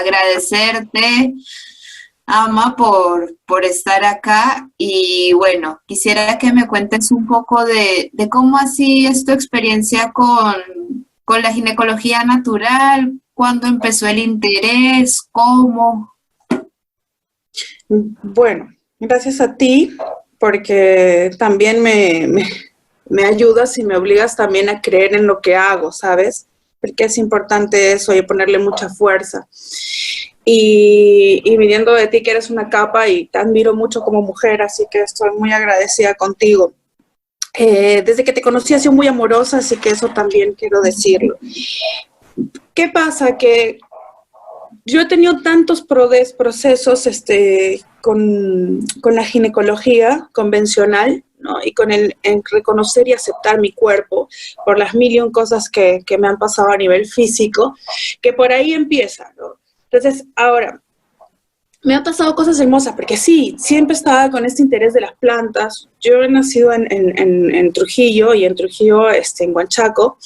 agradecerte, Ama, por estar acá y bueno, quisiera que me cuentes un poco de cómo así es tu experiencia con la ginecología natural, cuándo empezó el interés, cómo. Bueno, gracias a ti, porque también me ayudas y me obligas también a creer en lo que hago, ¿sabes? Porque es importante eso y ponerle mucha fuerza. Y viniendo de ti, que eres una capa y te admiro mucho como mujer, así que estoy muy agradecida contigo. Desde que te conocí ha sido muy amorosa, así que eso también quiero decirlo. ¿Qué pasa? Que yo he tenido tantos procesos con la ginecología convencional, ¿no? Y con en reconocer y aceptar mi cuerpo por las mil y un cosas que me han pasado a nivel físico, que por ahí empieza, ¿no? Entonces, ahora, me han pasado cosas hermosas, porque sí, siempre estaba con este interés de las plantas. Yo he nacido en Trujillo, y en Trujillo, en Huanchaco,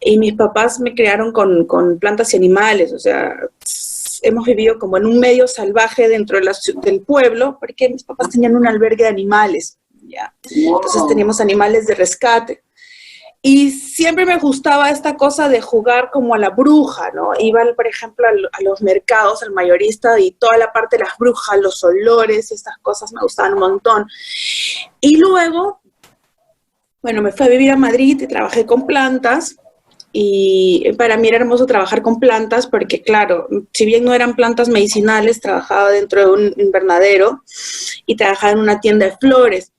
y mis papás me criaron con plantas y animales, o sea, hemos vivido como en un medio salvaje dentro del pueblo, porque mis papás tenían un albergue de animales, ¿ya? Entonces teníamos animales de rescate. Y siempre me gustaba esta cosa de jugar como a la bruja, ¿no? Iba, por ejemplo, a los mercados, al mayorista, y toda la parte de las brujas, los olores, estas cosas me gustaban un montón. Y luego, bueno, me fui a vivir a Madrid y trabajé con plantas. Y para mí era hermoso trabajar con plantas porque, claro, si bien no eran plantas medicinales, trabajaba dentro de un invernadero y trabajaba en una tienda de flores.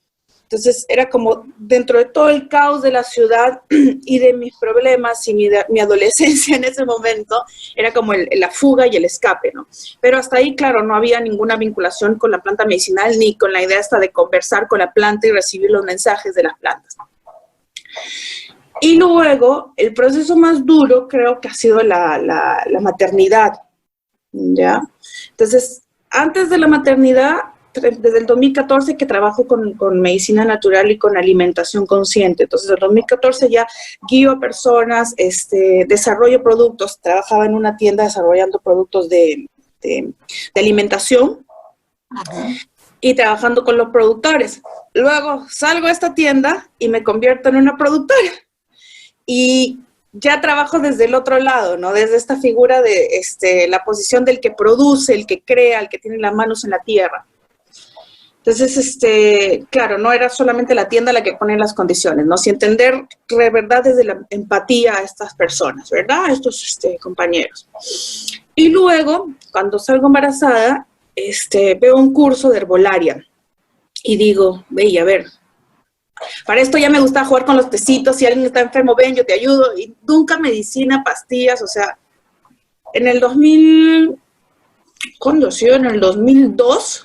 Entonces era como dentro de todo el caos de la ciudad y de mis problemas y mi adolescencia en ese momento, era como la fuga y el escape, ¿no? Pero hasta ahí, claro, no había ninguna vinculación con la planta medicinal ni con la idea hasta de conversar con la planta y recibir los mensajes de las plantas. Y luego, el proceso más duro creo que ha sido la maternidad, ¿ya? Entonces, antes de la maternidad, desde el 2014 que trabajo con medicina natural y con alimentación consciente. Entonces, en el 2014 ya guío a personas, desarrollo productos, trabajaba en una tienda desarrollando productos de alimentación. Ajá. Y trabajando con los productores. Luego salgo a esta tienda y me convierto en una productora. Y ya trabajo desde el otro lado, ¿no? Desde esta figura de la posición del que produce, el que crea, el que tiene las manos en la tierra. Entonces, claro, no era solamente la tienda la que pone las condiciones, ¿no? Si entender de verdad desde la empatía a estas personas, ¿verdad? A estos compañeros. Y luego, cuando salgo embarazada, veo un curso de herbolaria y digo, ve, a ver, para esto ya me gusta jugar con los tecitos, si alguien está enfermo, ven, yo te ayudo, y nunca medicina, pastillas, o sea, en el 2000, ¿cuándo ha sido? En el 2002,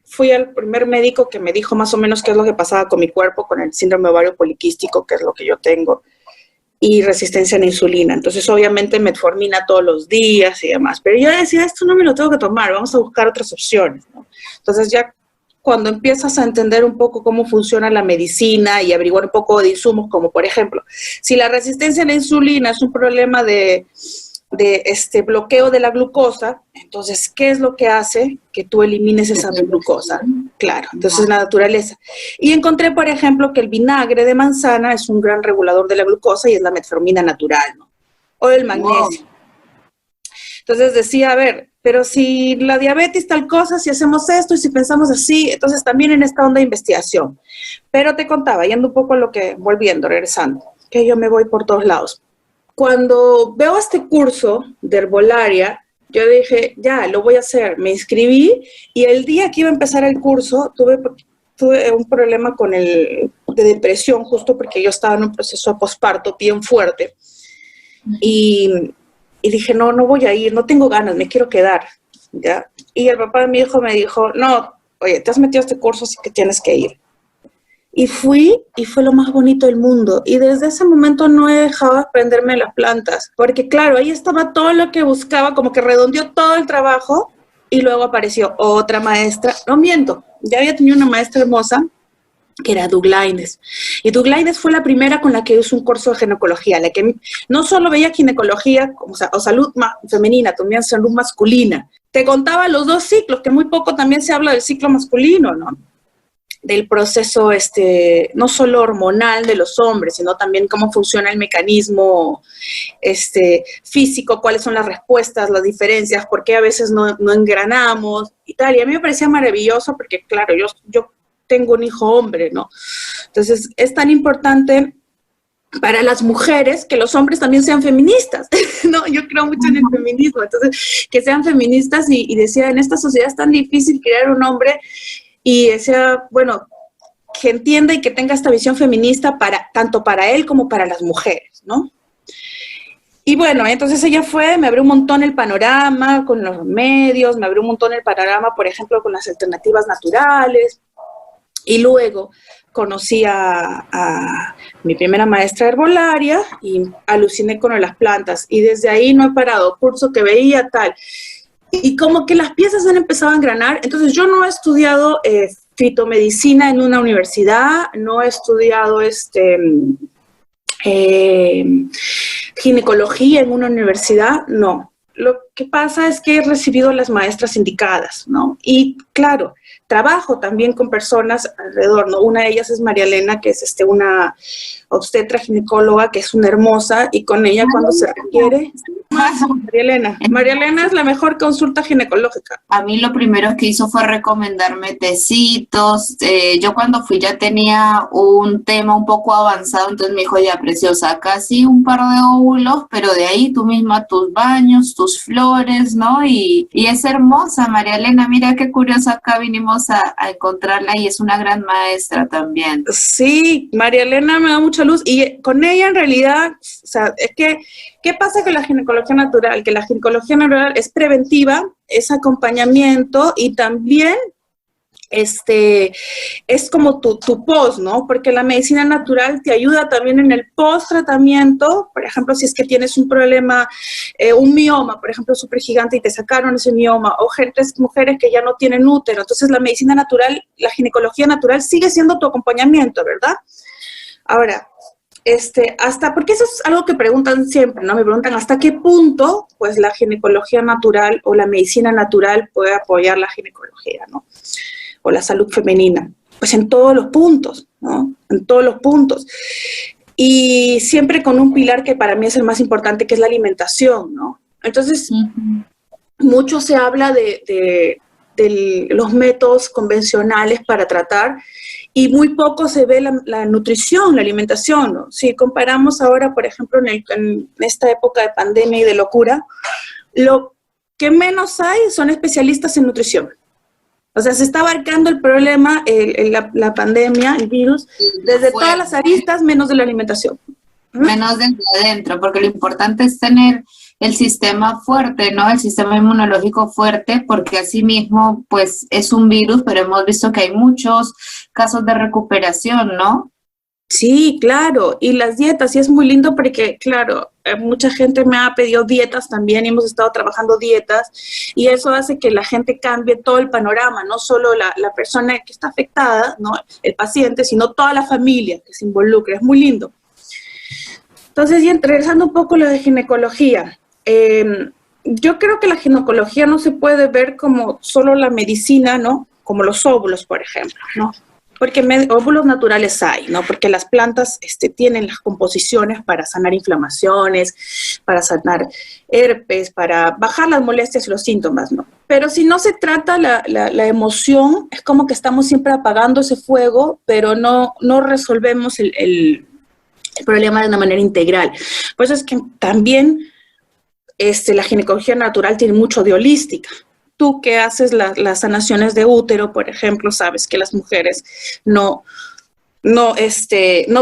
fui al primer médico que me dijo más o menos qué es lo que pasaba con mi cuerpo, con el síndrome ovario poliquístico, que es lo que yo tengo, y resistencia a la insulina. Entonces, obviamente, metformina todos los días y demás. Pero yo decía, esto no me lo tengo que tomar, vamos a buscar otras opciones, ¿no? Entonces, ya cuando empiezas a entender un poco cómo funciona la medicina y averiguar un poco de insumos, como por ejemplo, si la resistencia a la insulina es un problema de bloqueo de la glucosa, entonces, ¿qué es lo que hace que tú elimines esa glucosa? Claro, entonces la naturaleza. Y encontré, por ejemplo, que el vinagre de manzana es un gran regulador de la glucosa y es la metformina natural, ¿no? O el magnesio. Entonces decía, a ver, pero si la diabetes tal cosa, si hacemos esto y si pensamos así, entonces también en esta onda de investigación. Pero te contaba, yendo un poco a lo que, volviendo, regresando, que yo me voy por todos lados. Cuando veo este curso de herbolaria, yo dije, ya, lo voy a hacer. Me inscribí y el día que iba a empezar el curso tuve un problema de depresión, justo porque yo estaba en un proceso de posparto bien fuerte. Y dije, no voy a ir, no tengo ganas, me quiero quedar, ¿ya? Y el papá de mi hijo me dijo, no, oye, te has metido a este curso, así que tienes que ir. Y fui, y fue lo más bonito del mundo. Y desde ese momento no he dejado de aprenderme las plantas. Porque claro, ahí estaba todo lo que buscaba, como que redondeó todo el trabajo. Y luego apareció otra maestra. No miento, ya había tenido una maestra hermosa que era Douglaines. Y Douglaines fue la primera con la que hizo un curso de ginecología, la que no solo veía ginecología o salud femenina, también salud masculina. Te contaba los dos ciclos, que muy poco también se habla del ciclo masculino, ¿no? Del proceso no solo hormonal de los hombres, sino también cómo funciona el mecanismo físico, cuáles son las respuestas, las diferencias, por qué a veces no engranamos y tal. Y a mí me parecía maravilloso porque, claro, yo tengo un hijo hombre, ¿no? Entonces, es tan importante para las mujeres que los hombres también sean feministas, ¿no? Yo creo mucho en el feminismo, entonces, que sean feministas y decía, en esta sociedad es tan difícil crear un hombre y decía, bueno, que entienda y que tenga esta visión feminista tanto para él como para las mujeres, ¿no? Y bueno, entonces ella me abrió un montón el panorama con los medios, me abrió un montón el panorama, por ejemplo, con las alternativas naturales. Y luego conocí a mi primera maestra de herbolaria y aluciné con las plantas. Y desde ahí no he parado, curso que veía tal. Y como que las piezas han empezado a engranar. Entonces yo no he estudiado fitomedicina en una universidad, no he estudiado ginecología en una universidad, no. Lo que pasa es que he recibido las maestras indicadas, ¿no? Y claro, trabajo también con personas alrededor, ¿no? Una de ellas es María Elena, que es una obstetra ginecóloga, que es una hermosa, y con ella cuando se requiere... María Elena es la mejor consulta ginecológica. A mí lo primero que hizo fue recomendarme tecitos. Yo cuando fui ya tenía un tema un poco avanzado, entonces me dijo, ya preciosa, casi un par de óvulos, pero de ahí tú misma tus baños, tus flores, ¿no? Y es hermosa, María Elena, mira qué curiosa, acá vinimos a encontrarla y es una gran maestra también. Sí, María Elena me da mucha luz y con ella en realidad, o sea, es que, ¿qué pasa con la ginecología natural? Que la ginecología natural es preventiva, es acompañamiento y también es como tu post, ¿no? Porque la medicina natural te ayuda también en el post-tratamiento, por ejemplo, si es que tienes un problema, un mioma, por ejemplo, súper gigante y te sacaron ese mioma, o mujeres que ya no tienen útero, entonces la medicina natural, la ginecología natural sigue siendo tu acompañamiento, ¿verdad? Ahora, porque eso es algo que preguntan siempre, ¿no? Me preguntan hasta qué punto, pues, la ginecología natural o la medicina natural puede apoyar la ginecología, ¿no? O la salud femenina. Pues en todos los puntos, ¿no? En todos los puntos. Y siempre con un pilar que para mí es el más importante, que es la alimentación, ¿no? Entonces, mucho se habla de los métodos convencionales para tratar, y muy poco se ve la nutrición, la alimentación, ¿no? Si comparamos ahora, por ejemplo, en esta época de pandemia y de locura, lo que menos hay son especialistas en nutrición. O sea, se está abarcando el problema, la pandemia, el virus, desde todas las aristas, menos de la alimentación. Menos desde adentro, porque lo importante es tener el sistema fuerte, ¿no? El sistema inmunológico fuerte, porque así mismo, pues, es un virus, pero hemos visto que hay muchos casos de recuperación, ¿no? Sí, claro, y las dietas, y es muy lindo porque, claro, mucha gente me ha pedido dietas también, y hemos estado trabajando dietas, y eso hace que la gente cambie todo el panorama, no solo la persona que está afectada, ¿no? El paciente, sino toda la familia que se involucra, es muy lindo. Entonces, y regresando un poco a lo de ginecología, yo creo que la ginecología no se puede ver como solo la medicina, ¿no? Como los óvulos, por ejemplo, ¿no? Porque óvulos naturales hay, ¿no? Porque las plantas tienen las composiciones para sanar inflamaciones, para sanar herpes, para bajar las molestias y los síntomas, ¿no? Pero si no se trata la emoción, es como que estamos siempre apagando ese fuego, pero no resolvemos el problema de una manera integral. Por eso es que también la ginecología natural tiene mucho de holística. Tú que haces las sanaciones de útero, por ejemplo, sabes que las mujeres no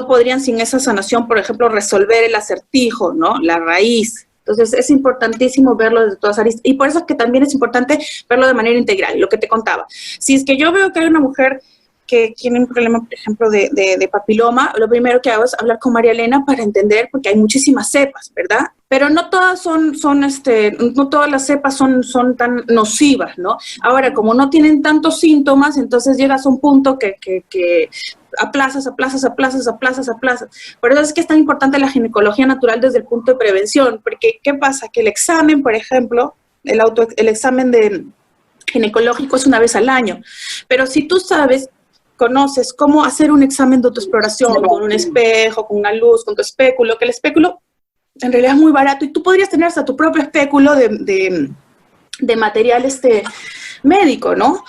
podrían sin esa sanación, por ejemplo, resolver el acertijo, ¿no? La raíz. Entonces, es importantísimo verlo desde todas aristas. Y por eso es que también es importante verlo de manera integral, lo que te contaba. Si es que yo veo que hay una mujer que tiene un problema, por ejemplo, de papiloma, lo primero que hago es hablar con María Elena para entender, porque hay muchísimas cepas, ¿verdad? Pero no todas no todas las cepas son tan nocivas, ¿no? Ahora, como no tienen tantos síntomas, entonces llegas a un punto que aplazas. Por eso es que es tan importante la ginecología natural desde el punto de prevención, porque ¿qué pasa? Que el examen, por ejemplo, el examen de ginecológico es una vez al año, pero si tú conoces cómo hacer un examen de autoexploración con un espejo, con una luz, con tu espéculo, que el espéculo en realidad es muy barato y tú podrías tener hasta tu propio espéculo de material médico, ¿no?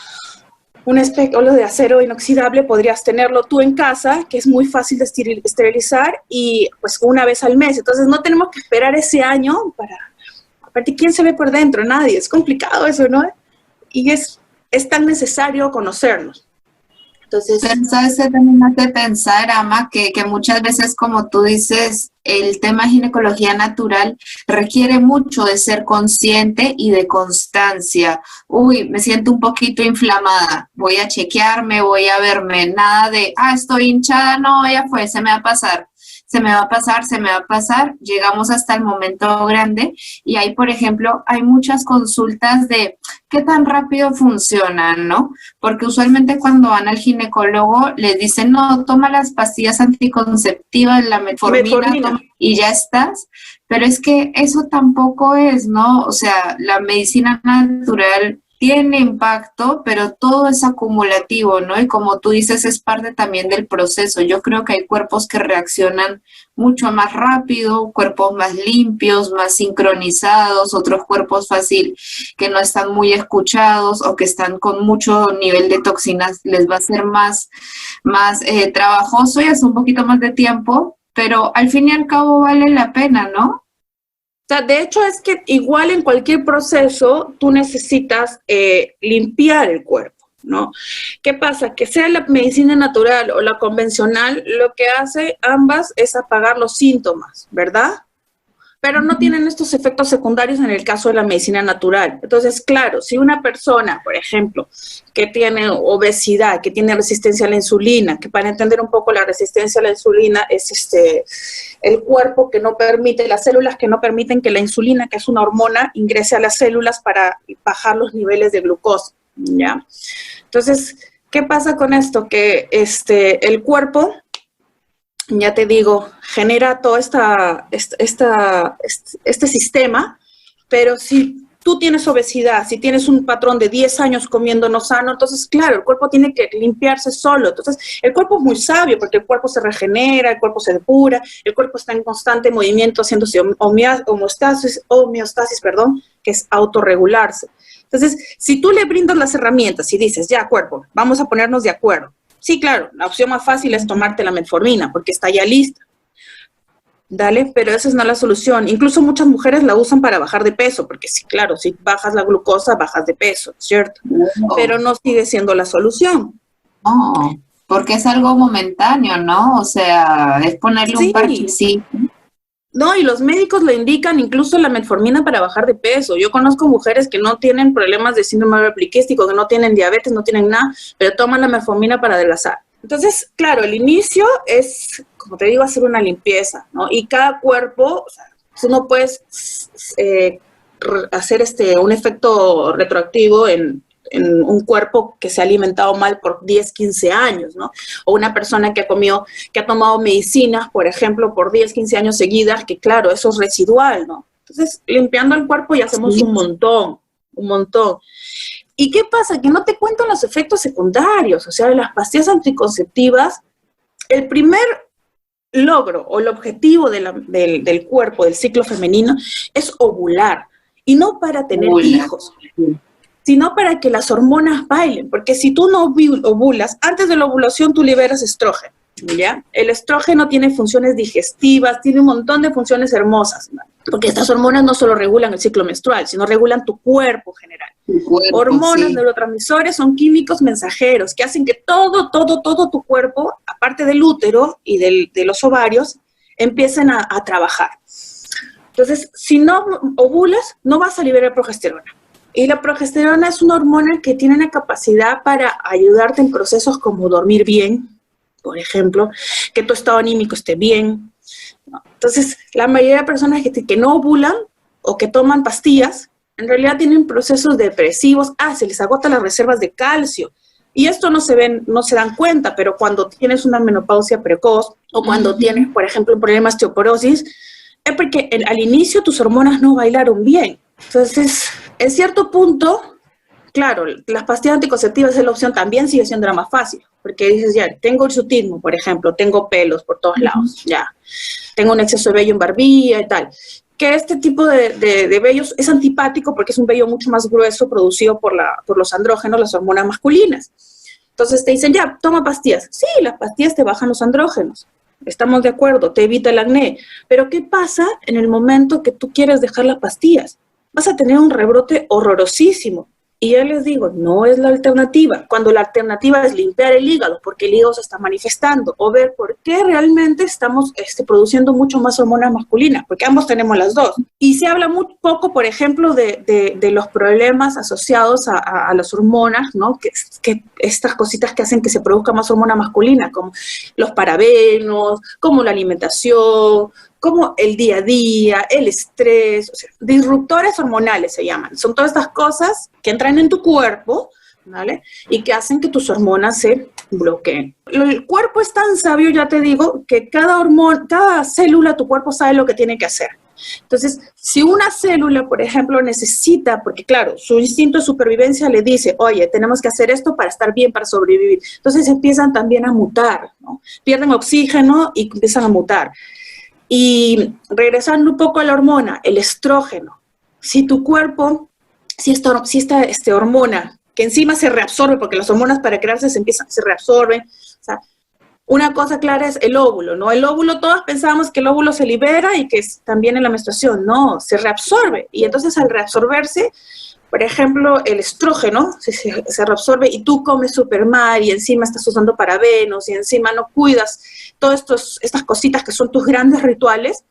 Un espéculo de acero inoxidable podrías tenerlo tú en casa, que es muy fácil de esterilizar y pues una vez al mes. Entonces no tenemos que esperar ese año para... Aparte, ¿quién se ve por dentro? Nadie. Es complicado eso, ¿no? Y es tan necesario conocernos. Entonces, pero sabes que también me hace pensar, Ama, que muchas veces, como tú dices, el tema de ginecología natural requiere mucho de ser consciente y de constancia. Uy, me siento un poquito inflamada, voy a chequearme, voy a verme, nada de, estoy hinchada, no, ya fue, se me va a pasar. Llegamos hasta el momento grande y ahí, por ejemplo, hay muchas consultas de qué tan rápido funcionan, ¿no? Porque usualmente cuando van al ginecólogo les dicen, no, toma las pastillas anticonceptivas, la metformina. Y ya estás, pero es que eso tampoco es, ¿no? O sea, la medicina natural tiene impacto, pero todo es acumulativo, ¿no? Y como tú dices, es parte también del proceso. Yo creo que hay cuerpos que reaccionan mucho más rápido, cuerpos más limpios, más sincronizados, otros cuerpos fácil que no están muy escuchados o que están con mucho nivel de toxinas, les va a ser más trabajoso y hace un poquito más de tiempo, pero al fin y al cabo vale la pena, ¿no? O sea, de hecho es que igual en cualquier proceso tú necesitas limpiar el cuerpo, ¿no? ¿Qué pasa? Que sea la medicina natural o la convencional, lo que hace ambas es apagar los síntomas, ¿verdad? Pero no tienen estos efectos secundarios en el caso de la medicina natural. Entonces, claro, si una persona, por ejemplo, que tiene obesidad, que tiene resistencia a la insulina, que para entender un poco la resistencia a la insulina es el cuerpo que no permite, las células que no permiten que la insulina, que es una hormona, ingrese a las células para bajar los niveles de glucosa, ¿ya? Entonces, ¿qué pasa con esto? Que el cuerpo, ya te digo, genera todo este sistema, pero si tú tienes obesidad, si tienes un patrón de 10 años comiendo no sano, entonces, claro, el cuerpo tiene que limpiarse solo. Entonces, el cuerpo es muy sabio porque el cuerpo se regenera, el cuerpo se depura, el cuerpo está en constante movimiento, haciéndose homeostasis, que es autorregularse. Entonces, si tú le brindas las herramientas y dices, ya, cuerpo, vamos a ponernos de acuerdo. Sí, claro, la opción más fácil es tomarte la metformina porque está ya lista. Dale, pero esa no es la solución. Incluso muchas mujeres la usan para bajar de peso, porque sí, claro, si bajas la glucosa, bajas de peso, ¿cierto? No. Pero no sigue siendo la solución. No, porque es algo momentáneo, ¿no? O sea, es ponerle un parchecito. No, y los médicos le indican incluso la metformina para bajar de peso. Yo conozco mujeres que no tienen problemas de síndrome ovario poliquístico, que no tienen diabetes, no tienen nada, pero toman la metformina para adelgazar. Entonces, claro, el inicio es, como te digo, hacer una limpieza, ¿no? Y cada cuerpo, o sea, tú no puedes hacer un efecto retroactivo en un cuerpo que se ha alimentado mal por 10, 15 años, ¿no? O una persona que ha tomado medicinas, por ejemplo, por 10, 15 años seguidas, que claro, eso es residual, ¿no? Entonces, limpiando el cuerpo ya hacemos un montón. ¿Y qué pasa? Que no te cuentan los efectos secundarios, o sea, de las pastillas anticonceptivas, el primer logro o el objetivo del cuerpo, del ciclo femenino, es ovular, y no para tener hijos, sino para que las hormonas bailen, porque si tú no ovulas, antes de la ovulación tú liberas estrógeno, ¿ya? El estrógeno tiene funciones digestivas, tiene un montón de funciones hermosas, ¿no? Porque estas hormonas no solo regulan el ciclo menstrual, sino regulan tu cuerpo en general. Hormonas, neurotransmisores son químicos mensajeros que hacen que todo tu cuerpo, aparte del útero y de los ovarios, empiecen a trabajar. Entonces, si no ovulas, no vas a liberar progesterona. Y la progesterona es una hormona que tiene una capacidad para ayudarte en procesos como dormir bien, por ejemplo, que tu estado anímico esté bien. Entonces, la mayoría de personas que no ovulan o que toman pastillas, en realidad tienen procesos depresivos. Se les agotan las reservas de calcio. Y esto no se dan cuenta, pero cuando tienes una menopausia precoz o cuando tienes, por ejemplo, un problema de osteoporosis, es porque al inicio tus hormonas no bailaron bien. Entonces, en cierto punto, claro, las pastillas anticonceptivas es la opción, también sigue siendo la más fácil, porque dices, ya, tengo hirsutismo, por ejemplo, tengo pelos por todos lados, ya, tengo un exceso de vello en barbilla y tal. Que este tipo de vellos es antipático porque es un vello mucho más grueso producido por los andrógenos, las hormonas masculinas. Entonces te dicen, ya, toma pastillas. Sí, las pastillas te bajan los andrógenos. Estamos de acuerdo, te evita el acné. Pero ¿qué pasa en el momento que tú quieres dejar las pastillas? Vas a tener un rebrote horrorosísimo. Y ya les digo, no es la alternativa. Cuando la alternativa es limpiar el hígado, porque el hígado se está manifestando, o ver por qué realmente estamos produciendo mucho más hormonas masculinas, porque ambos tenemos las dos. Y se habla muy poco, por ejemplo, de los problemas asociados a las hormonas, ¿no? Que estas cositas que hacen que se produzca más hormona masculina, como los parabenos, como la alimentación, como el día a día, el estrés, o sea, disruptores hormonales se llaman. Son todas estas cosas que entran en tu cuerpo, ¿vale? Y que hacen que tus hormonas se bloqueen. El cuerpo es tan sabio, ya te digo, que cada célula de tu cuerpo sabe lo que tiene que hacer. Entonces, si una célula, por ejemplo, necesita, porque claro, su instinto de supervivencia le dice, oye, tenemos que hacer esto para estar bien, para sobrevivir. Entonces empiezan también a mutar, ¿no? Pierden oxígeno y empiezan a mutar. Y regresando un poco a la hormona, el estrógeno. Si tu cuerpo, si esta hormona, que encima se reabsorbe, porque las hormonas para crearse se reabsorben, o sea, una cosa clara es el óvulo, ¿no? El óvulo, todos pensamos que el óvulo se libera y que es también en la menstruación. No, se reabsorbe. Y entonces al reabsorberse, por ejemplo, el estrógeno se reabsorbe y tú comes súper mal y encima estás usando parabenos y encima no cuidas todas estas cositas que son tus grandes rituales,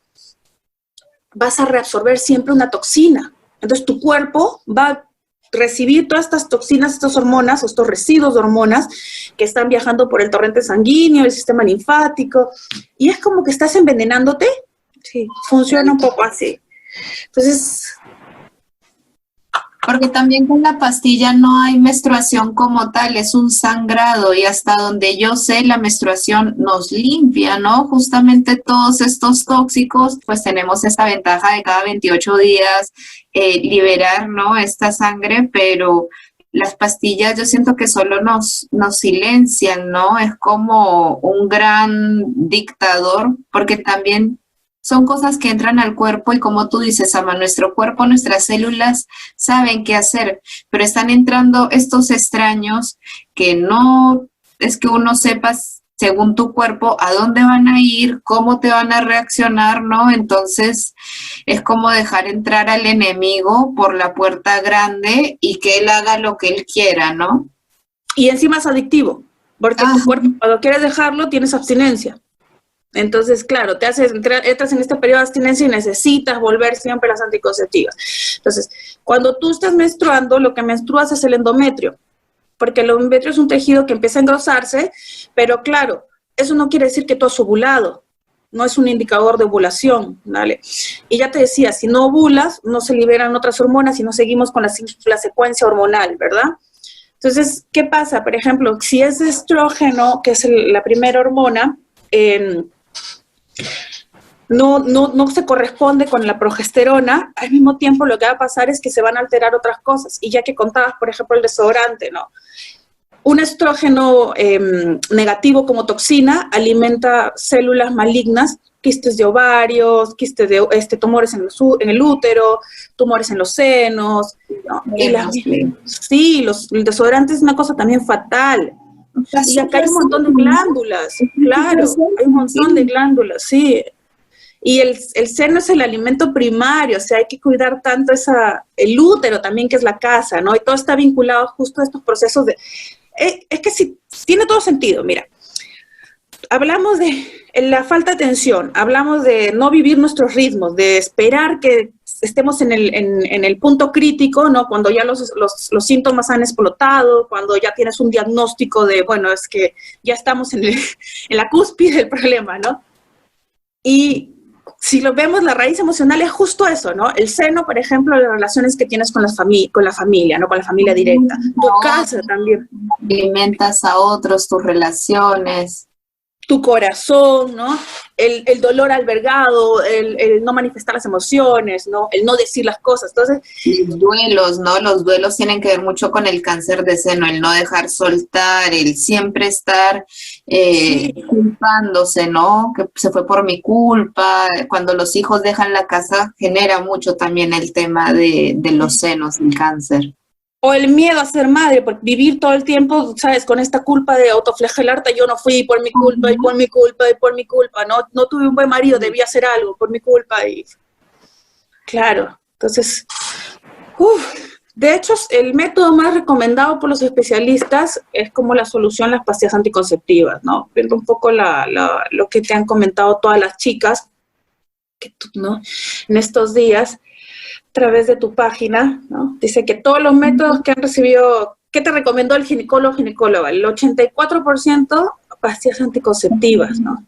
vas a reabsorber siempre una toxina. Entonces tu cuerpo va a recibir todas estas toxinas, estas hormonas, o estos residuos de hormonas que están viajando por el torrente sanguíneo, el sistema linfático, y es como que estás envenenándote. Sí, funciona un poco así. Entonces, porque también con la pastilla no hay menstruación como tal, es un sangrado y hasta donde yo sé la menstruación nos limpia, ¿no? Justamente todos estos tóxicos, pues tenemos esta ventaja de cada 28 días liberar, ¿no? Esta sangre, pero las pastillas yo siento que solo nos silencian, ¿no? Es como un gran dictador, porque también son cosas que entran al cuerpo y como tú dices, Ama, nuestro cuerpo, nuestras células saben qué hacer, pero están entrando estos extraños que no es que uno sepa según tu cuerpo a dónde van a ir, cómo te van a reaccionar, ¿no? Entonces es como dejar entrar al enemigo por la puerta grande y que él haga lo que él quiera, ¿no? Y encima es adictivo, porque tu cuerpo cuando quieres dejarlo tienes abstinencia. Entonces, claro, entras en este periodo de abstinencia y necesitas volver siempre a las anticonceptivas. Entonces, cuando tú estás menstruando, lo que menstruas es el endometrio, porque el endometrio es un tejido que empieza a engrosarse, pero claro, eso no quiere decir que tú has ovulado, no es un indicador de ovulación, ¿vale? Y ya te decía, si no ovulas, no se liberan otras hormonas y no seguimos con la secuencia hormonal, ¿verdad? Entonces, ¿qué pasa? Por ejemplo, si es estrógeno, que es la primera hormona, no se corresponde con la progesterona, al mismo tiempo lo que va a pasar es que se van a alterar otras cosas. Y ya que contabas, por ejemplo, el desodorante, ¿no? Un estrógeno negativo como toxina alimenta células malignas, quistes de ovarios, quistes de tumores en el útero, tumores en los senos, ¿no? Sí, el desodorante es una cosa también fatal. Y acá hay un montón de glándulas, claro, hay un montón de glándulas, sí. Y el seno es el alimento primario, o sea, hay que cuidar tanto el útero también, que es la casa, ¿no? Y todo está vinculado justo a estos procesos de... es que sí, tiene todo sentido, mira. Hablamos de la falta de atención, hablamos de no vivir nuestros ritmos, de esperar que estemos en el punto crítico, ¿no? Cuando ya los síntomas han explotado, cuando ya tienes un diagnóstico de, bueno, es que ya estamos en la cúspide del problema, ¿no? Y si lo vemos, la raíz emocional es justo eso, ¿no? El seno, por ejemplo, las relaciones que tienes con la familia, ¿no? Con la familia directa. Tu casa también. Alimentas a otros, tus relaciones. Tu corazón, ¿no? El dolor albergado, el no manifestar las emociones, ¿no? El no decir las cosas. Entonces, Los duelos, ¿no? Los duelos tienen que ver mucho con el cáncer de seno, el no dejar soltar, el siempre estar culpándose, ¿no? Que se fue por mi culpa. Cuando los hijos dejan la casa, genera mucho también el tema de los senos, el cáncer. o el miedo a ser madre, por vivir todo el tiempo, ¿sabes? Con esta culpa de autoflagelarte, yo no fui por mi culpa, y por mi culpa, y por mi culpa, no tuve un buen marido, debía hacer algo por mi culpa, y claro, entonces, de hecho, el método más recomendado por los especialistas es como la solución a las pastillas anticonceptivas, ¿no? Viendo un poco lo que te han comentado todas las chicas, que tú, ¿no? En estos días, a través de tu página, ¿no? Dice que todos los métodos que han recibido, ¿qué te recomendó el ginecóloga? El 84% pastillas anticonceptivas, ¿no?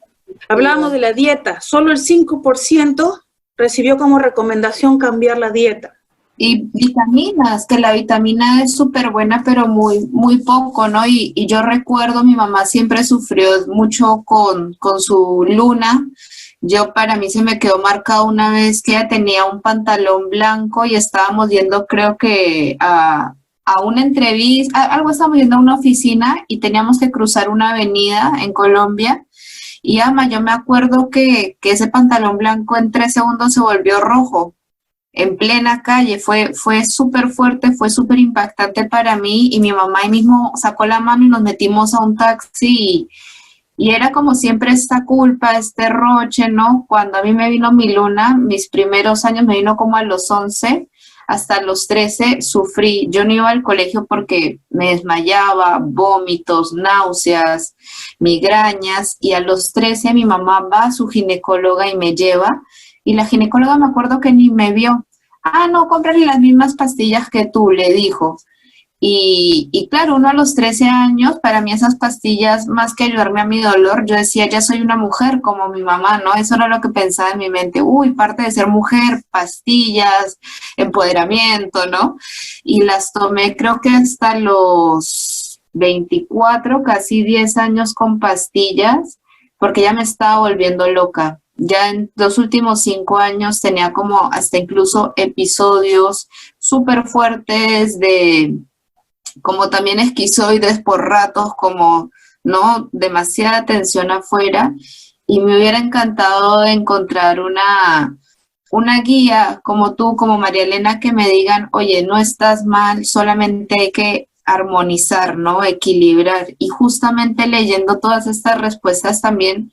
Hablábamos de la dieta, solo el 5% recibió como recomendación cambiar la dieta. Y vitaminas, que la vitamina es súper buena, pero muy, muy poco, ¿no? Y yo recuerdo, mi mamá siempre sufrió mucho con su luna. Para mí se me quedó marcado una vez que ella tenía un pantalón blanco y estábamos yendo, creo que a una entrevista, estábamos yendo a una oficina y teníamos que cruzar una avenida en Colombia. Y ama, yo me acuerdo que ese pantalón blanco en 3 segundos se volvió rojo en plena calle. Fue súper fuerte, fue súper impactante para mí, y mi mamá ahí mismo sacó la mano y nos metimos a un taxi y era como siempre esta culpa, este roche, ¿no? Cuando a mí me vino mi luna, mis primeros años me vino como a los 11, hasta los 13 sufrí. Yo no iba al colegio porque me desmayaba, vómitos, náuseas, migrañas, y a los 13 mi mamá va a su ginecóloga y me lleva, y la ginecóloga me acuerdo que ni me vio. Ah, no, cómprale las mismas pastillas que tú, le dijo. Y claro, uno a los 13 años, para mí esas pastillas, más que ayudarme a mi dolor, yo decía, ya soy una mujer como mi mamá, ¿no? Eso era lo que pensaba en mi mente. Uy, parte de ser mujer, pastillas, empoderamiento, ¿no? Y las tomé creo que hasta los 24, casi 10 años con pastillas, porque ya me estaba volviendo loca. Ya en los últimos 5 años tenía como hasta incluso episodios súper fuertes como también esquizoides por ratos, como, ¿no? Demasiada tensión afuera, y me hubiera encantado encontrar una guía como tú, como María Elena, que me digan, oye, no estás mal, solamente hay que armonizar, ¿no? Equilibrar. Y justamente leyendo todas estas respuestas también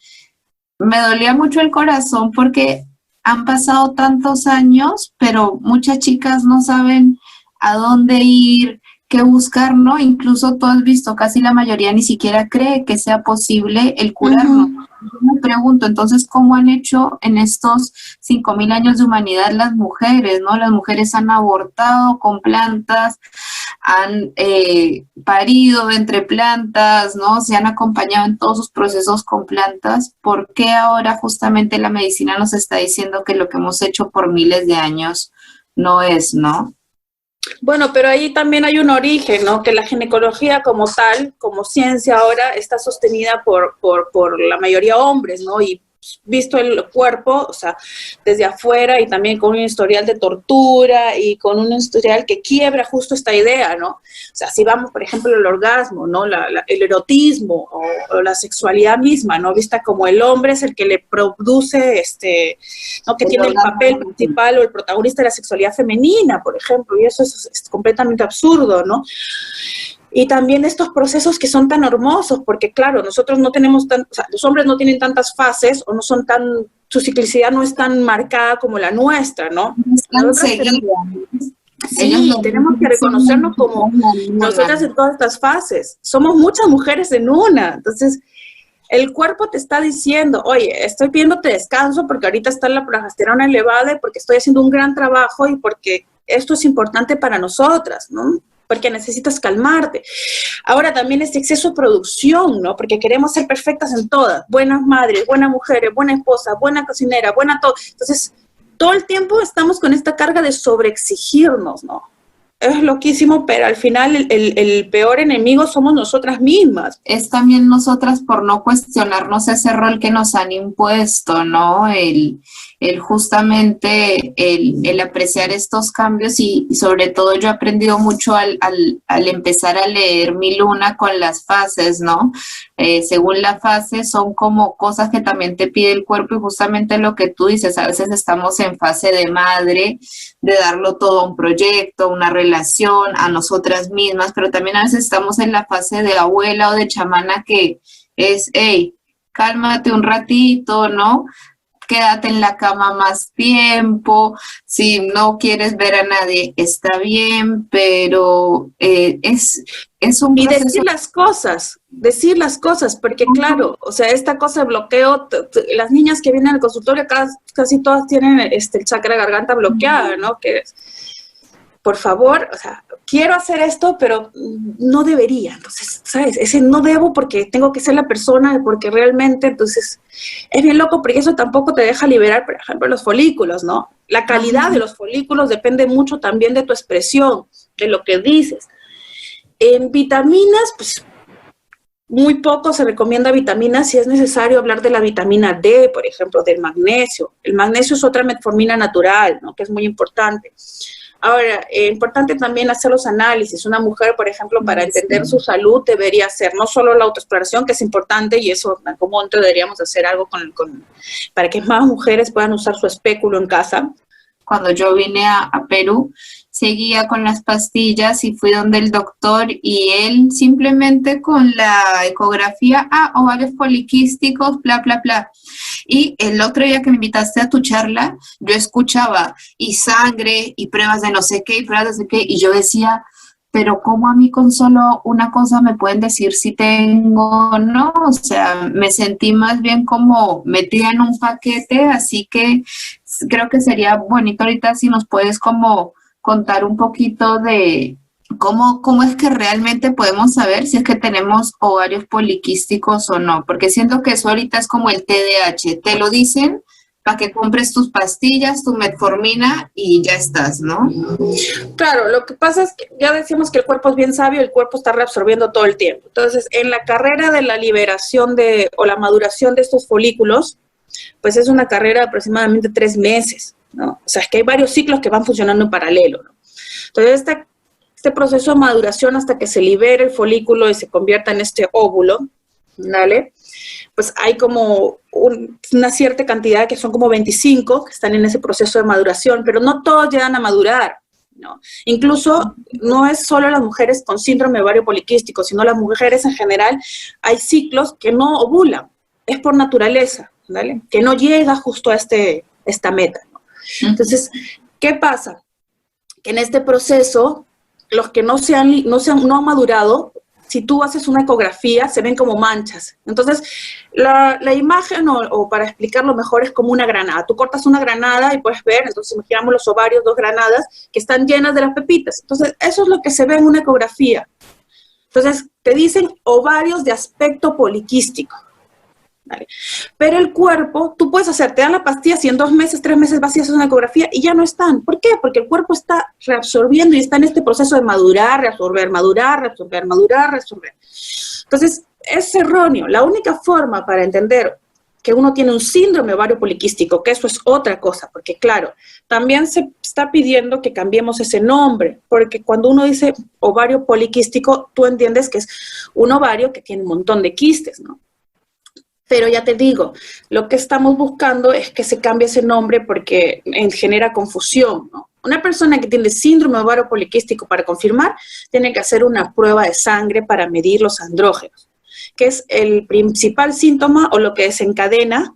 me dolía mucho el corazón, porque han pasado tantos años, pero muchas chicas no saben a dónde ir, qué buscar, ¿no? Incluso tú has visto, casi la mayoría ni siquiera cree que sea posible el curarnos. Yo me pregunto, entonces, ¿cómo han hecho en estos 5.000 años de humanidad las mujeres, ¿no? Las mujeres han abortado con plantas, han parido entre plantas, ¿no? Se han acompañado en todos sus procesos con plantas. ¿Por qué ahora justamente la medicina nos está diciendo que lo que hemos hecho por miles de años no es, ¿no? Bueno, pero ahí también hay un origen, ¿no? Que la ginecología como tal, como ciencia ahora, está sostenida por la mayoría hombres, ¿no? Y visto el cuerpo, o sea, desde afuera, y también con un historial de tortura y con un historial que quiebra justo esta idea, ¿no? O sea, si vamos, por ejemplo, al orgasmo, ¿no? El erotismo o la sexualidad misma, ¿no? Vista como el hombre es el que le produce, ¿no? Que tiene el papel principal o el protagonista de la sexualidad femenina, por ejemplo, y eso es completamente absurdo, ¿no? Y también estos procesos que son tan hermosos, porque claro, nosotros no tenemos o sea, los hombres no tienen tantas fases, o no son su ciclicidad no es tan marcada como la nuestra, ¿no? Tenemos que reconocernos como nosotras en todas estas fases. Somos muchas mujeres en una. Entonces, el cuerpo te está diciendo, oye, estoy pidiéndote descanso porque ahorita está la progesterona elevada y porque estoy haciendo un gran trabajo y porque esto es importante para nosotras, ¿no? porque necesitas calmarte. Ahora también este exceso de producción, ¿no? Porque queremos ser perfectas en todas, buenas madres, buenas mujeres, buena esposa, buena cocinera, buena todo. Entonces, todo el tiempo estamos con esta carga de sobreexigirnos, ¿no? Es loquísimo, pero al final el peor enemigo somos nosotras mismas. Es también nosotras por no cuestionarnos ese rol que nos han impuesto, ¿no? El justamente el apreciar estos cambios y sobre todo yo he aprendido mucho al empezar a leer Mi Luna con las fases, ¿no? Según la fase son como cosas que también te pide el cuerpo y justamente lo que tú dices, a veces estamos en fase de madre, de darlo todo a un proyecto, una relación, a nosotras mismas, pero también a veces estamos en la fase de abuela o de chamana que es, hey, cálmate un ratito, ¿no? Quédate en la cama más tiempo, si no quieres ver a nadie, está bien, pero es un y proceso. Decir las cosas, porque claro, o sea, esta cosa de bloqueo, las niñas que vienen al consultorio casi todas tienen el chakra garganta bloqueada, ¿no? Que por favor, o sea, quiero hacer esto, pero no debería. Entonces, ¿sabes? Ese no debo porque tengo que ser la persona, porque realmente, entonces, es bien loco porque eso tampoco te deja liberar, por ejemplo, los folículos, ¿no? La calidad de los folículos depende mucho también de tu expresión, de lo que dices. En vitaminas, pues, muy poco se recomienda vitaminas, si es necesario hablar de la vitamina D, por ejemplo, del magnesio. El magnesio es otra metformina natural, ¿no? Que es muy importante. Ahora, importante también hacer los análisis. Una mujer, por ejemplo, para entender su salud debería hacer no solo la autoexploración, que es importante, y eso en algún momento deberíamos hacer algo para que más mujeres puedan usar su espéculo en casa. Cuando yo vine a Perú, seguía con las pastillas y fui donde el doctor y él simplemente con la ecografía, ovarios poliquísticos, bla, bla, bla. Y el otro día que me invitaste a tu charla, yo escuchaba y sangre y pruebas de no sé qué y pruebas de no sé qué, y yo decía, pero ¿cómo a mí con solo una cosa me pueden decir si tengo o no? O sea, me sentí más bien como metida en un paquete, así que creo que sería bonito ahorita si nos puedes como contar un poquito de cómo es que realmente podemos saber si es que tenemos ovarios poliquísticos o no, porque siento que eso ahorita es como el TDAH, te lo dicen para que compres tus pastillas, tu metformina y ya estás, ¿no? Claro, lo que pasa es que ya decíamos que el cuerpo es bien sabio, el cuerpo está reabsorbiendo todo el tiempo. Entonces, en la carrera de la liberación o la maduración de estos folículos, pues es una carrera de aproximadamente 3 meses, ¿no? O sea, es que hay varios ciclos que van funcionando en paralelo, ¿no? Entonces, este proceso de maduración hasta que se libere el folículo y se convierta en este óvulo, ¿vale? Pues hay como una cierta cantidad, que son como 25, que están en ese proceso de maduración, pero no todos llegan a madurar, ¿no? Incluso no es solo las mujeres con síndrome ovario poliquístico, sino las mujeres en general, hay ciclos que no ovulan, es por naturaleza, ¿vale? Que no llega justo a esta meta, ¿no? Entonces, ¿qué pasa? Que en este proceso, los que no han madurado, si tú haces una ecografía, se ven como manchas. Entonces, la imagen, o para explicarlo mejor, es como una granada. Tú cortas una granada y puedes ver, entonces imaginamos los ovarios, 2 granadas, que están llenas de las pepitas. Entonces, eso es lo que se ve en una ecografía. Entonces, te dicen ovarios de aspecto poliquístico. ¿Vale? Pero el cuerpo, tú puedes te dan la pastilla, si en 2 meses, 3 meses vas y haces una ecografía y ya no están. ¿Por qué? Porque el cuerpo está reabsorbiendo y está en este proceso de madurar, reabsorber, madurar, reabsorber, madurar, reabsorber. Entonces, es erróneo. La única forma para entender que uno tiene un síndrome ovario poliquístico, que eso es otra cosa, porque claro, también se está pidiendo que cambiemos ese nombre, porque cuando uno dice ovario poliquístico, tú entiendes que es un ovario que tiene un montón de quistes, ¿no? Pero ya te digo, lo que estamos buscando es que se cambie ese nombre porque genera confusión, ¿no? Una persona que tiene síndrome ovario poliquístico, para confirmar, tiene que hacer una prueba de sangre para medir los andrógenos, que es el principal síntoma o lo que desencadena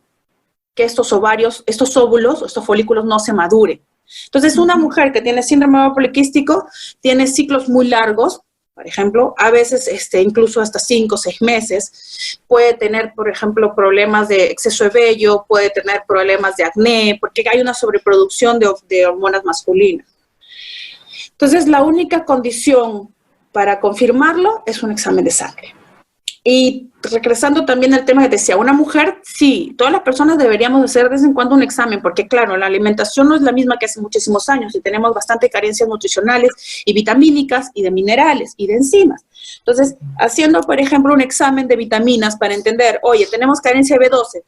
que estos ovarios, estos óvulos, estos folículos no se maduren. Entonces, una mujer que tiene síndrome ovario poliquístico tiene ciclos muy largos. Por ejemplo, a veces incluso hasta 5 o 6 meses, puede tener, por ejemplo, problemas de exceso de vello, puede tener problemas de acné, porque hay una sobreproducción de hormonas masculinas. Entonces, la única condición para confirmarlo es un examen de sangre. Y regresando también al tema que decía, una mujer, sí, todas las personas deberíamos hacer de vez en cuando un examen, porque claro, la alimentación no es la misma que hace muchísimos años y tenemos bastante carencias nutricionales y vitamínicas y de minerales y de enzimas. Entonces, haciendo, por ejemplo, un examen de vitaminas para entender, oye, tenemos carencia de B12,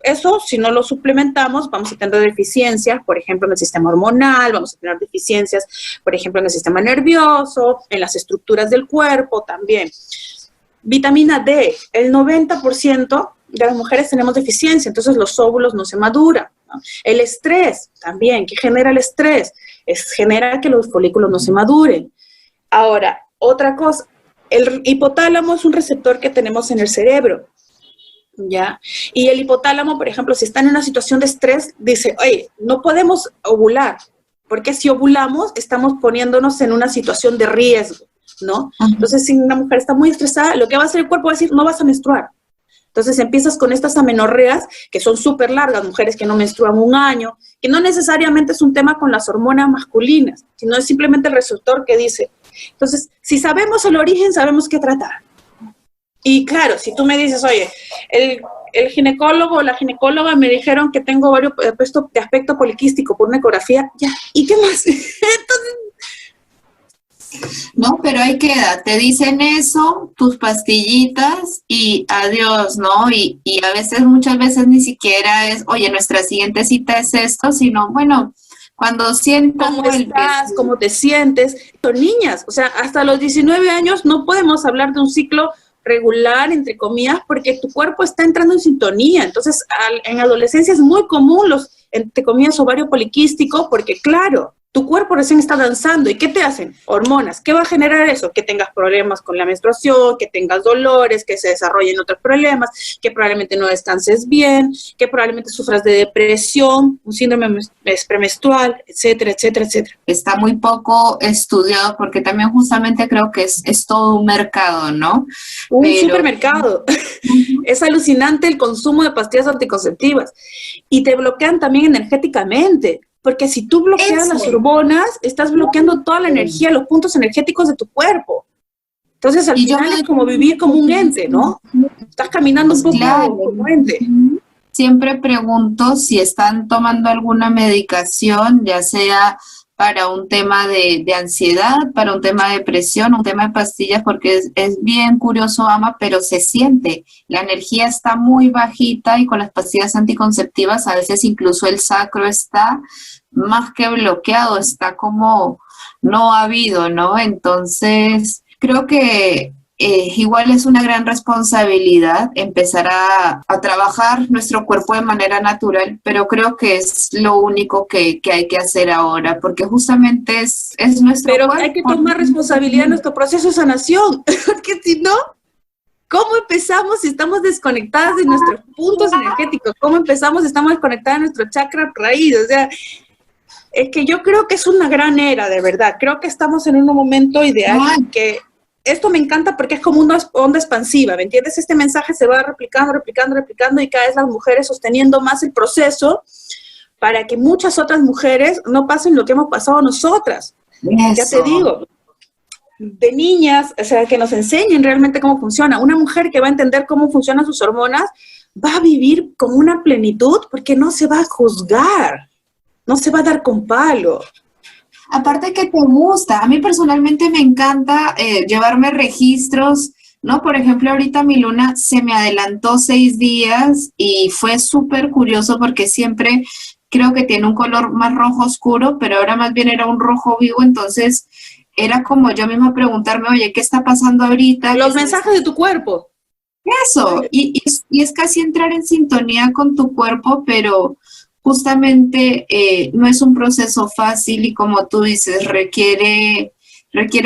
eso, si no lo suplementamos, vamos a tener deficiencias, por ejemplo, en el sistema hormonal, vamos a tener deficiencias, por ejemplo, en el sistema nervioso, en las estructuras del cuerpo también. Vitamina D, el 90% de las mujeres tenemos deficiencia, entonces los óvulos no se maduran, ¿no? El estrés también, ¿qué genera el estrés? Genera que los folículos no se maduren. Ahora, otra cosa, el hipotálamo es un receptor que tenemos en el cerebro, ¿ya? Y el hipotálamo, por ejemplo, si está en una situación de estrés, dice, oye, no podemos ovular, porque si ovulamos estamos poniéndonos en una situación de riesgo, ¿no? Entonces, si una mujer está muy estresada, lo que va a hacer el cuerpo va a decir, no vas a menstruar. Entonces empiezas con estas amenorreas que son súper largas, mujeres que no menstruan un año, que no necesariamente es un tema con las hormonas masculinas, sino es simplemente el receptor que dice. Entonces, si sabemos el origen, sabemos qué tratar. Y claro, si tú me dices, oye, el ginecólogo o la ginecóloga me dijeron que tengo varios de aspecto poliquístico por una ecografía, ya, ¿y qué más? Entonces, no, pero ahí queda, te dicen eso, tus pastillitas y adiós, ¿no? Y a veces, muchas veces ni siquiera es, oye, nuestra siguiente cita es esto, sino, bueno, cuando sientas... ¿cómo estás? ¿Cómo te sientes? Son niñas, o sea, hasta los 19 años no podemos hablar de un ciclo regular, entre comillas, porque tu cuerpo está entrando en sintonía. Entonces, en adolescencia es muy común los, entre comillas, ovario poliquístico, porque claro, tu cuerpo recién está danzando. ¿Y qué te hacen? Hormonas. ¿Qué va a generar eso? Que tengas problemas con la menstruación, que tengas dolores, que se desarrollen otros problemas, que probablemente no descanses bien, que probablemente sufras de depresión, un síndrome premenstrual, etcétera, etcétera, etcétera. Está muy poco estudiado porque también justamente creo que es todo un mercado, ¿no? Un supermercado. Es alucinante el consumo de pastillas anticonceptivas. Y te bloquean también energéticamente. Porque si tú bloqueas las hormonas, estás bloqueando toda la energía, los puntos energéticos de tu cuerpo. Entonces, al final es como vivir como un ente, ¿no? Estás caminando un poco como ente. Siempre pregunto si están tomando alguna medicación, ya sea para un tema de ansiedad, para un tema de depresión, un tema de pastillas, porque es bien curioso, Ama, pero se siente. La energía está muy bajita y con las pastillas anticonceptivas a veces incluso el sacro está más que bloqueado, está como no habido, ¿no? Entonces, creo que igual es una gran responsabilidad empezar a trabajar nuestro cuerpo de manera natural, pero creo que es lo único que hay que hacer ahora, porque justamente es nuestro cuerpo. Pero hay que tomar responsabilidad en nuestro proceso de sanación, porque si no, ¿cómo empezamos si estamos desconectadas de nuestros puntos energéticos? ¿Cómo empezamos si estamos desconectadas de nuestro chakra raíz? O sea, es que yo creo que es una gran era, de verdad. Creo que estamos en un momento ideal que... Esto me encanta porque es como una onda expansiva, ¿me entiendes? Este mensaje se va replicando, replicando, replicando y cada vez las mujeres sosteniendo más el proceso para que muchas otras mujeres no pasen lo que hemos pasado nosotras. Eso. Ya te digo, de niñas, o sea, que nos enseñen realmente cómo funciona. Una mujer que va a entender cómo funcionan sus hormonas va a vivir con una plenitud porque no se va a juzgar, no se va a dar con palo. Aparte que te gusta, a mí personalmente me encanta llevarme registros, ¿no? Por ejemplo, ahorita mi luna se me adelantó 6 días y fue súper curioso porque siempre creo que tiene un color más rojo oscuro, pero ahora más bien era un rojo vivo, entonces era como yo misma preguntarme, oye, ¿qué está pasando ahorita? Los mensajes de tu cuerpo. Eso, y es casi entrar en sintonía con tu cuerpo, pero... justamente no es un proceso fácil y como tú dices, requiere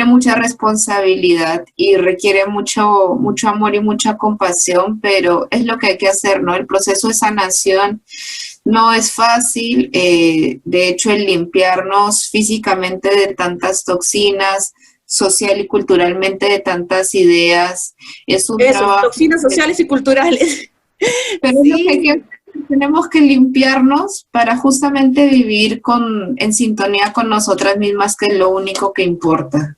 mucha responsabilidad y requiere mucho amor y mucha compasión, pero es lo que hay que hacer, ¿no? El proceso de sanación no es fácil, de hecho el limpiarnos físicamente de tantas toxinas, social y culturalmente de tantas ideas, es un trabajo. Toxinas sociales y culturales. Pero sí. Es lo que hay que hacer. Tenemos que limpiarnos para justamente vivir en sintonía con nosotras mismas, que es lo único que importa.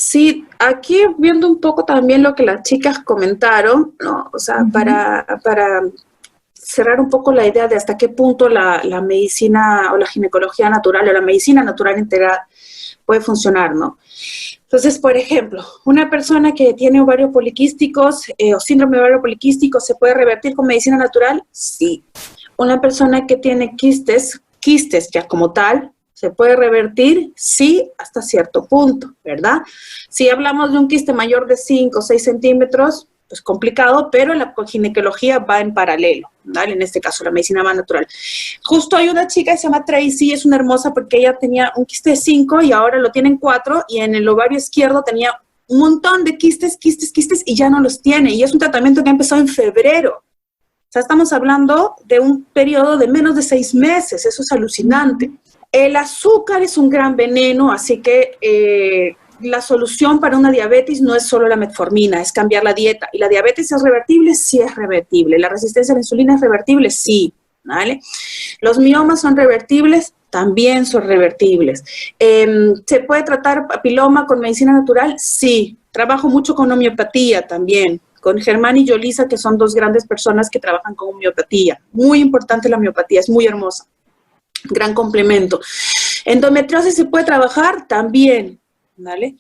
Sí, aquí viendo un poco también lo que las chicas comentaron, ¿no? O sea, para cerrar un poco la idea de hasta qué punto la medicina o la ginecología natural o la medicina natural integral puede funcionar, ¿no? Entonces, por ejemplo, una persona que tiene ovario poliquísticos o síndrome de ovario poliquístico, ¿se puede revertir con medicina natural? Sí. Una persona que tiene quistes ya como tal, ¿se puede revertir? Sí, hasta cierto punto, ¿verdad? Si hablamos de un quiste mayor de 5 o 6 centímetros, pues complicado, pero la ginecología va en paralelo, ¿vale? En este caso, la medicina más natural. Justo hay una chica que se llama Tracy, es una hermosa porque ella tenía un quiste de 5 y ahora lo tienen 4, y en el ovario izquierdo tenía un montón de quistes y ya no los tiene, y es un tratamiento que ha empezado en febrero. O sea, estamos hablando de un periodo de menos de 6 meses, eso es alucinante. El azúcar es un gran veneno, así que la solución para una diabetes no es solo la metformina, es cambiar la dieta. ¿Y la diabetes es revertible? Sí es revertible. ¿La resistencia a la insulina es revertible? Sí, ¿vale? ¿Los miomas son revertibles? También son revertibles. ¿Se puede tratar papiloma con medicina natural? Sí. Trabajo mucho con homeopatía también, con Germán y Yolisa, que son dos grandes personas que trabajan con homeopatía. Muy importante la homeopatía, es muy hermosa. Gran complemento. ¿Endometriosis se puede trabajar? También, ¿vale?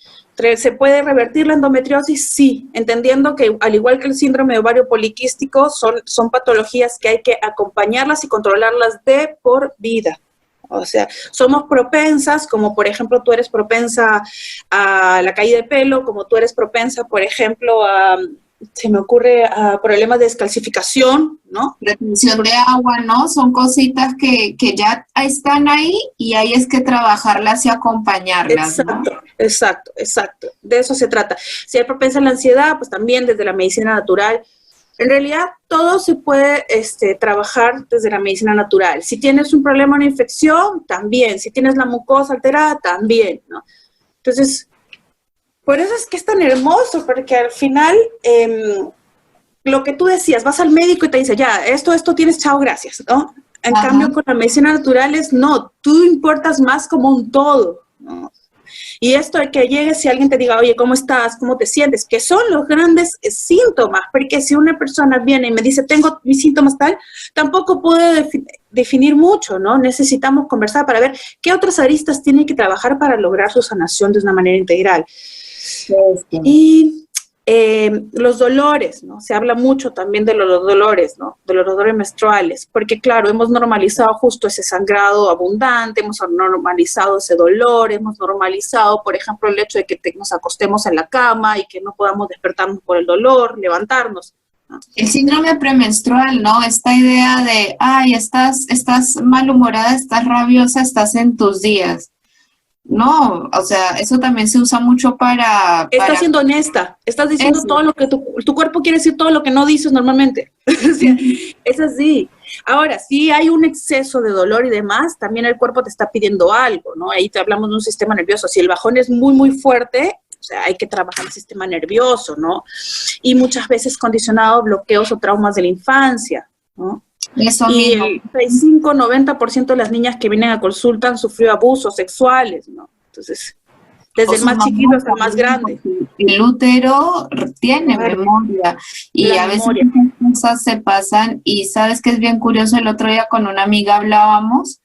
¿Se puede revertir la endometriosis? Sí, entendiendo que al igual que el síndrome de ovario poliquístico, son patologías que hay que acompañarlas y controlarlas de por vida. O sea, somos propensas, como por ejemplo tú eres propensa a la caída de pelo, como tú eres propensa, por ejemplo, se me ocurre a problemas de descalcificación, ¿no? Retención de agua, ¿no? Son cositas que ya están ahí y ahí es que trabajarlas y acompañarlas, Exacto, ¿no? exacto. De eso se trata. Si hay propensa a la ansiedad, pues también desde la medicina natural. En realidad, todo se puede trabajar desde la medicina natural. Si tienes un problema, una infección, también. Si tienes la mucosa alterada, también, ¿no? Entonces, por eso es que es tan hermoso, porque al final, lo que tú decías, vas al médico y te dice, ya, esto tienes, chao, gracias, ¿no? En cambio, con la medicina natural no, tú importas más como un todo, ¿no? Y esto de que llegues y alguien te diga, oye, ¿cómo estás? ¿Cómo te sientes? Que son los grandes síntomas, porque si una persona viene y me dice, tengo mis síntomas tal, tampoco puedo definir mucho, ¿no? Necesitamos conversar para ver qué otras aristas tiene que trabajar para lograr su sanación de una manera integral. Y los dolores, ¿no? Se habla mucho también de los dolores, ¿no? De los dolores menstruales, porque claro, hemos normalizado justo ese sangrado abundante, hemos normalizado ese dolor, hemos normalizado, por ejemplo, el hecho de que nos acostemos en la cama y que no podamos despertarnos por el dolor, levantarnos, ¿no? El síndrome premenstrual, ¿no? Esta idea de, ay, estás malhumorada, estás rabiosa, estás en tus días. No, o sea, eso también se usa mucho para... Estás siendo honesta, estás diciendo todo lo que tu cuerpo quiere decir, todo lo que no dices normalmente. O sea, es así. Ahora, si hay un exceso de dolor y demás, también el cuerpo te está pidiendo algo, ¿no? Ahí te hablamos de un sistema nervioso. Si el bajón es muy, muy fuerte, o sea, hay que trabajar el sistema nervioso, ¿no? Y muchas veces condicionado bloqueos o traumas de la infancia, ¿no? Eso y mismo. El 35-90% de las niñas que vienen a consulta han sufrido abusos sexuales, ¿no? Entonces, desde el más chiquito hasta el más grande. El útero tiene memoria y a veces muchas cosas se pasan y sabes que es bien curioso, el otro día con una amiga hablábamos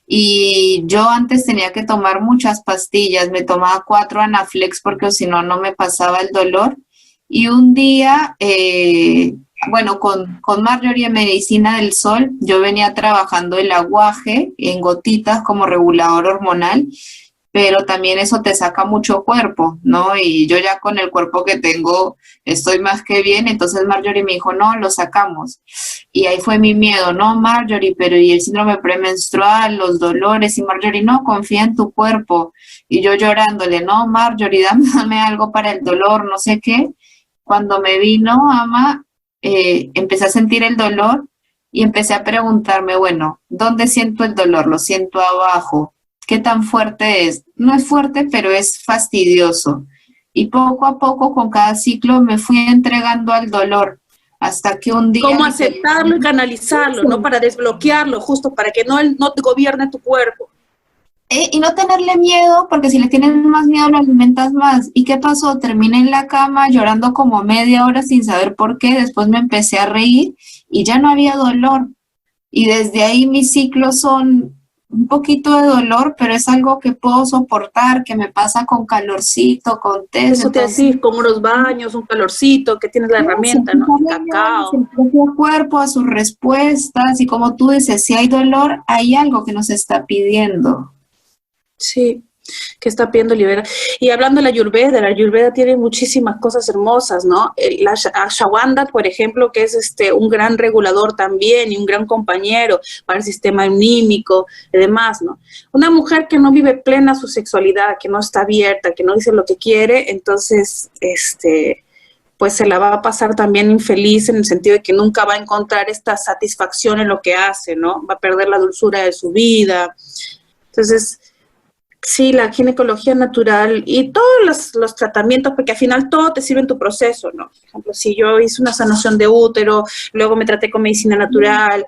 y yo antes tenía que tomar muchas pastillas, me tomaba 4 Anaflex porque si no, no me pasaba el dolor y un día... bueno, con Marjorie en Medicina del Sol, yo venía trabajando el aguaje en gotitas como regulador hormonal, pero también eso te saca mucho cuerpo, ¿no? Y yo ya con el cuerpo que tengo estoy más que bien, entonces Marjorie me dijo, no, lo sacamos. Y ahí fue mi miedo, no, Marjorie, pero y el síndrome premenstrual, los dolores, y Marjorie, no, confía en tu cuerpo. Y yo llorándole, no, Marjorie, dame algo para el dolor, no sé qué. Cuando me vino, ama, empecé a sentir el dolor y empecé a preguntarme, bueno, ¿dónde siento el dolor? Lo siento abajo. ¿Qué tan fuerte es? No es fuerte, pero es fastidioso. Y poco a poco, con cada ciclo, me fui entregando al dolor hasta que un día... ¿Cómo aceptarlo y canalizarlo, no? Para desbloquearlo, justo para que no te gobierne tu cuerpo. Y no tenerle miedo, porque si le tienes más miedo lo alimentas más. ¿Y qué pasó? Terminé en la cama llorando como media hora sin saber por qué. Después me empecé a reír y ya no había dolor. Y desde ahí mis ciclos son un poquito de dolor, pero es algo que puedo soportar, que me pasa con calorcito, con test. Eso te Entonces, decís, como unos baños, un calorcito, que tienes la se herramienta, ¿no? empieza El a regular cacao. el propio cuerpo a sus respuestas y como tú dices, si hay dolor, hay algo que nos está pidiendo. Sí, que está pidiendo liberar. Y hablando de la Ayurveda tiene muchísimas cosas hermosas, ¿no? La ashwagandha, por ejemplo, que es un gran regulador también y un gran compañero para el sistema anímico y demás, ¿no? Una mujer que no vive plena su sexualidad, que no está abierta, que no dice lo que quiere, entonces, pues se la va a pasar también infeliz en el sentido de que nunca va a encontrar esta satisfacción en lo que hace, ¿no? Va a perder la dulzura de su vida. Entonces, sí, la ginecología natural y todos los tratamientos, porque al final todo te sirve en tu proceso, ¿no? Por ejemplo, si yo hice una sanación de útero, luego me traté con medicina natural,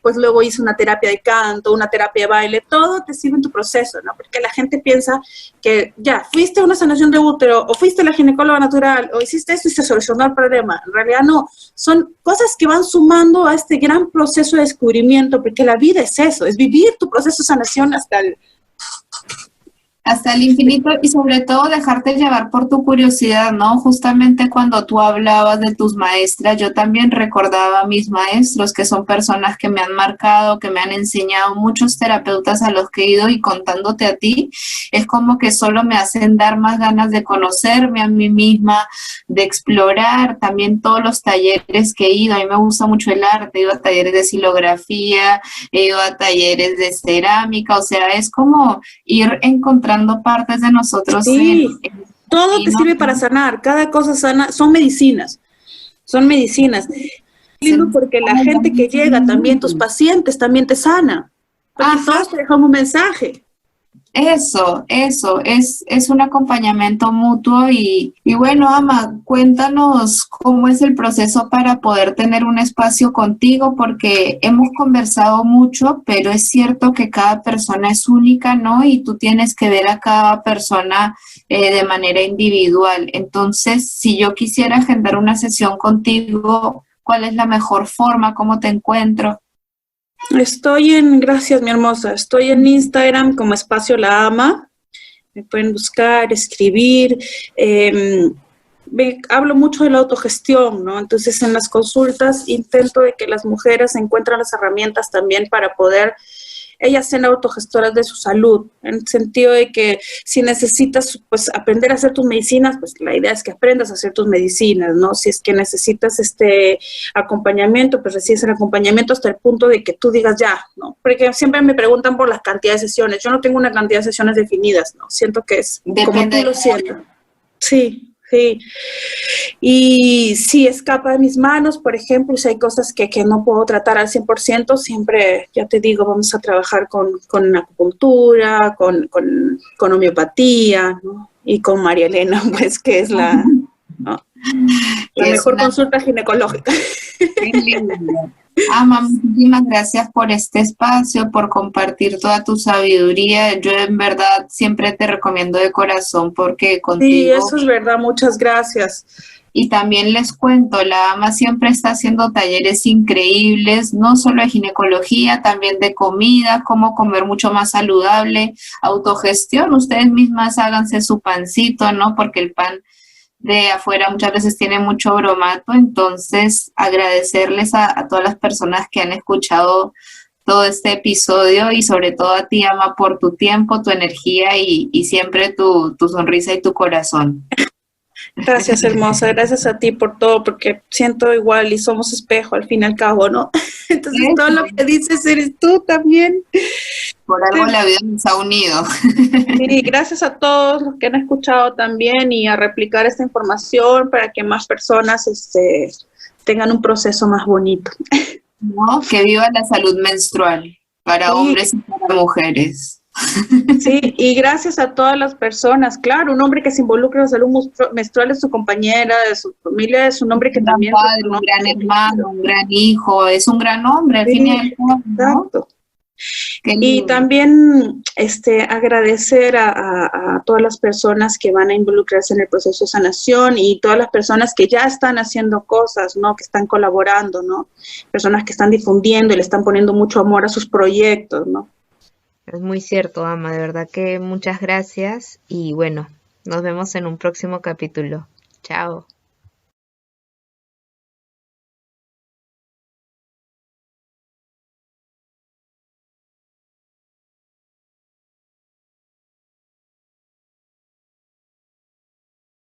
pues luego hice una terapia de canto, una terapia de baile, todo te sirve en tu proceso, ¿no? Porque la gente piensa que ya, fuiste a una sanación de útero, o fuiste a la ginecóloga natural, o hiciste esto y se solucionó el problema. En realidad no, son cosas que van sumando a este gran proceso de descubrimiento, porque la vida es eso, es vivir tu proceso de sanación Hasta el infinito y sobre todo dejarte llevar por tu curiosidad, ¿no? Justamente cuando tú hablabas de tus maestras, yo también recordaba a mis maestros, que son personas que me han marcado, que me han enseñado, muchos terapeutas a los que he ido y contándote a ti, es como que solo me hacen dar más ganas de conocerme a mí misma, de explorar también todos los talleres que he ido. A mí me gusta mucho el arte, he ido a talleres de silografía, he ido a talleres de cerámica, o sea, es como ir encontrando partes de nosotros sí, todo te camino, sirve para sanar, cada cosa sana, son medicinas. Lindo porque la gente que llega también, tus pacientes también te sana, porque ajá, todos te dejan un mensaje. eso, es un acompañamiento mutuo y bueno, Ama, cuéntanos cómo es el proceso para poder tener un espacio contigo, porque hemos conversado mucho, pero es cierto que cada persona es única, ¿no? Y tú tienes que ver a cada persona de manera individual. Entonces, si yo quisiera agendar una sesión contigo, ¿cuál es la mejor forma? ¿Cómo te encuentro? Gracias mi hermosa, estoy en Instagram como Espacio La Ama, me pueden buscar, escribir, hablo mucho de la autogestión, ¿no? Entonces en las consultas intento de que las mujeres encuentren las herramientas también para poder ellas sean autogestoras de su salud, en el sentido de que si necesitas pues aprender a hacer tus medicinas, pues la idea es que aprendas a hacer tus medicinas, ¿no? Si es que necesitas acompañamiento, pues recibes el acompañamiento hasta el punto de que tú digas ya, ¿no? Porque siempre me preguntan por las cantidades de sesiones, yo no tengo una cantidad de sesiones definidas, ¿no? Siento que es como tú lo sientas. Sí, sí. Y si escapa de mis manos, por ejemplo, si hay cosas que no puedo tratar al 100%, siempre, ya te digo, vamos a trabajar con acupuntura, con homeopatía, ¿no? Y con María Elena, pues, que es ¿no? La mejor consulta ginecológica. Qué lindo. Ama, muchísimas gracias por este espacio, por compartir toda tu sabiduría. Yo en verdad siempre te recomiendo de corazón porque Sí, contigo. eso es verdad, muchas gracias. Y también les cuento, la AMA siempre está haciendo talleres increíbles, no solo de ginecología, también de comida, cómo comer mucho más saludable, autogestión. Ustedes mismas háganse su pancito, ¿no? Porque el pan de afuera muchas veces tiene mucho bromato, entonces agradecerles a todas las personas que han escuchado todo este episodio y sobre todo a ti, Ama, por tu tiempo, tu energía y siempre tu sonrisa y tu corazón. Gracias, hermosa. Gracias a ti por todo, porque siento igual y somos espejo al fin y al cabo, ¿no? Entonces todo lo que dices eres tú también. Por algo la vida nos ha unido. Sí, gracias a todos los que han escuchado también y a replicar esta información para que más personas tengan un proceso más bonito. ¿No? Que viva la salud menstrual para hombres y para mujeres. Sí, y gracias a todas las personas. Claro, un hombre que se involucra en la salud menstrual de su compañera, de su familia, es un hombre que también... Un gran padre, un gran hermano, un gran hijo, es un gran hombre, al fin y al cabo, ¿no? Exacto. Qué Y lindo. también agradecer a todas las personas que van a involucrarse en el proceso de sanación y todas las personas que ya están haciendo cosas, ¿no? Que están colaborando, ¿no? Personas que están difundiendo y le están poniendo mucho amor a sus proyectos, ¿no? Es muy cierto, Ama, de verdad que muchas gracias y bueno, nos vemos en un próximo capítulo. Chao.